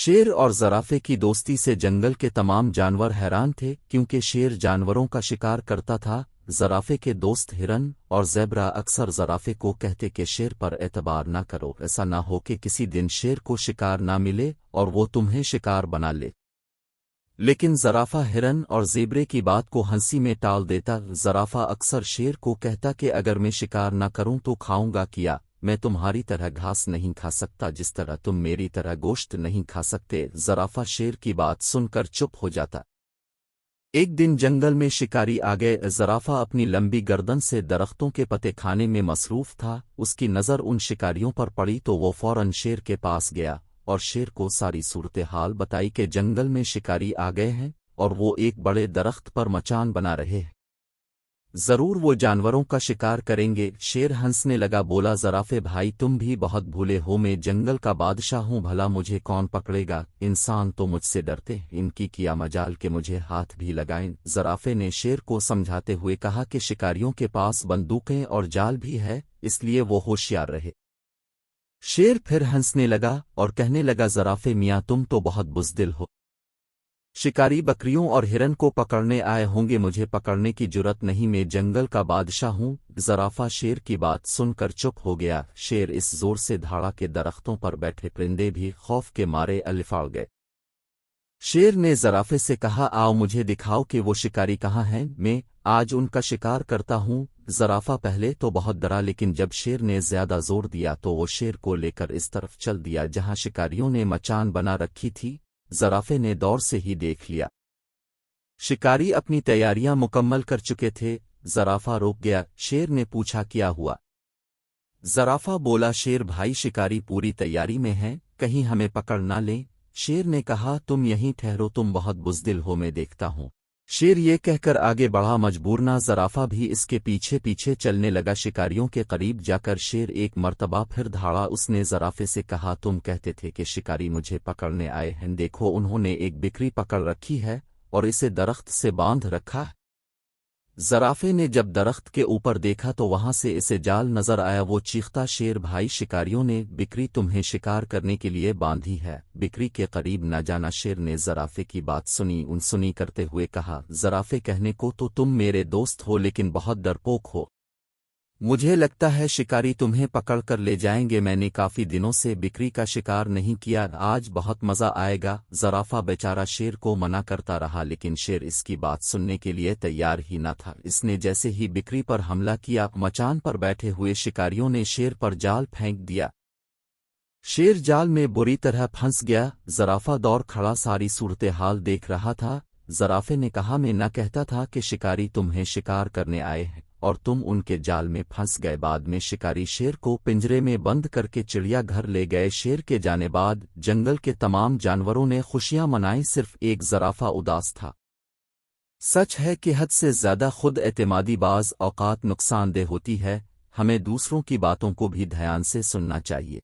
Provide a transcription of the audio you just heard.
شیر اور زرافے کی دوستی سے جنگل کے تمام جانور حیران تھے کیونکہ شیر جانوروں کا شکار کرتا تھا۔ زرافے کے دوست ہرن اور زیبرا اکثر زرافے کو کہتے کہ شیر پر اعتبار نہ کرو، ایسا نہ ہو کہ کسی دن شیر کو شکار نہ ملے اور وہ تمہیں شکار بنا لے۔ لیکن زرافہ ہرن اور زیبرے کی بات کو ہنسی میں ٹال دیتا۔ زرافہ اکثر شیر کو کہتا کہ اگر میں شکار نہ کروں تو کھاؤں گا کیا؟ میں تمہاری طرح گھاس نہیں کھا سکتا جس طرح تم میری طرح گوشت نہیں کھا سکتے۔ زرافہ شیر کی بات سن کر چپ ہو جاتا۔ ایک دن جنگل میں شکاری آ گئے۔ زرافہ اپنی لمبی گردن سے درختوں کے پتے کھانے میں مصروف تھا۔ اس کی نظر ان شکاریوں پر پڑی تو وہ فوراً شیر کے پاس گیا اور شیر کو ساری صورتحال بتائی کہ جنگل میں شکاری آ گئے ہیں اور وہ ایک بڑے درخت پر مچان بنا رہے ہیں، ضرور وہ جانوروں کا شکار کریں گے۔ شیر ہنسنے لگا، بولا زرافے بھائی تم بھی بہت بھولے ہو، میں جنگل کا بادشاہ ہوں، بھلا مجھے کون پکڑے گا؟ انسان تو مجھ سے ڈرتے ہیں، ان کی کیا مجال کہ مجھے ہاتھ بھی لگائیں۔ زرافے نے شیر کو سمجھاتے ہوئے کہا کہ شکاریوں کے پاس بندوقیں اور جال بھی ہے، اس لیے وہ ہوشیار رہے۔ شیر پھر ہنسنے لگا اور کہنے لگا زرافے میاں تم تو بہت بزدل ہو، شکاری بکریوں اور ہرن کو پکڑنے آئے ہوں گے، مجھے پکڑنے کی جرت نہیں، میں جنگل کا بادشاہ ہوں۔ زرافہ شیر کی بات سن کر چپ ہو گیا۔ شیر اس زور سے دھاڑا کہ درختوں پر بیٹھے پرندے بھی خوف کے مارے الفاڑ گئے۔ شیر نے زرافے سے کہا آؤ مجھے دکھاؤ کہ وہ شکاری کہاں ہیں، میں آج ان کا شکار کرتا ہوں۔ زرافہ پہلے تو بہت ڈرا لیکن جب شیر نے زیادہ زور دیا تو وہ شیر کو لے کر اس طرف چل دیا جہاں شکاریوں نے مچان بنا رکھی تھی۔ زرافے نے دور سے ہی دیکھ لیا، شکاری اپنی تیاریاں مکمل کر چکے تھے۔ زرافہ روک گیا۔ شیر نے پوچھا کیا ہوا؟ زرافہ بولا شیر بھائی شکاری پوری تیاری میں ہیں، کہیں ہمیں پکڑ نہ لیں۔ شیر نے کہا تم یہیں ٹھہرو، تم بہت بزدل ہو، میں دیکھتا ہوں۔ شیر یہ کہہ کر آگے بڑھا، مجبور نہ زرافہ بھی اس کے پیچھے پیچھے چلنے لگا۔ شکاریوں کے قریب جا کر شیر ایک مرتبہ پھر دھاڑا۔ اس نے زرافے سے کہا تم کہتے تھے کہ شکاری مجھے پکڑنے آئے ہیں، دیکھو انہوں نے ایک بکری پکڑ رکھی ہے اور اسے درخت سے باندھ رکھا ہے۔ زرافے نے جب درخت کے اوپر دیکھا تو وہاں سے اسے جال نظر آیا۔ وہ چیختا شیر بھائی شکاریوں نے بکری تمہیں شکار کرنے کے لیے باندھی ہے، بکری کے قریب نہ جانا۔ شیر نے زرافے کی بات سنی کرتے ہوئے کہا زرافے کہنے کو تو تم میرے دوست ہو لیکن بہت ڈرپوک ہو، مجھے لگتا ہے شکاری تمہیں پکڑ کر لے جائیں گے، میں نے کافی دنوں سے بکری کا شکار نہیں کیا، آج بہت مزہ آئے گا۔ زرافہ بیچارہ شیر کو منع کرتا رہا لیکن شیر اس کی بات سننے کے لیے تیار ہی نہ تھا۔ اس نے جیسے ہی بکری پر حملہ کیا، مچان پر بیٹھے ہوئے شکاریوں نے شیر پر جال پھینک دیا۔ شیر جال میں بری طرح پھنس گیا۔ زرافہ دور کھڑا ساری صورتحال دیکھ رہا تھا۔ زرافے نے کہا میں نہ کہتا تھا کہ شکاری تمہیں شکار کرنے آئے ہیں اور تم ان کے جال میں پھنس گئے۔ بعد میں شکاری شیر کو پنجرے میں بند کر کے چڑیا گھر لے گئے۔ شیر کے جانے بعد جنگل کے تمام جانوروں نے خوشیاں منائیں، صرف ایک زرافہ اداس تھا۔ سچ ہے کہ حد سے زیادہ خود اعتمادی بعض اوقات نقصان دہ ہوتی ہے، ہمیں دوسروں کی باتوں کو بھی دھیان سے سننا چاہیے۔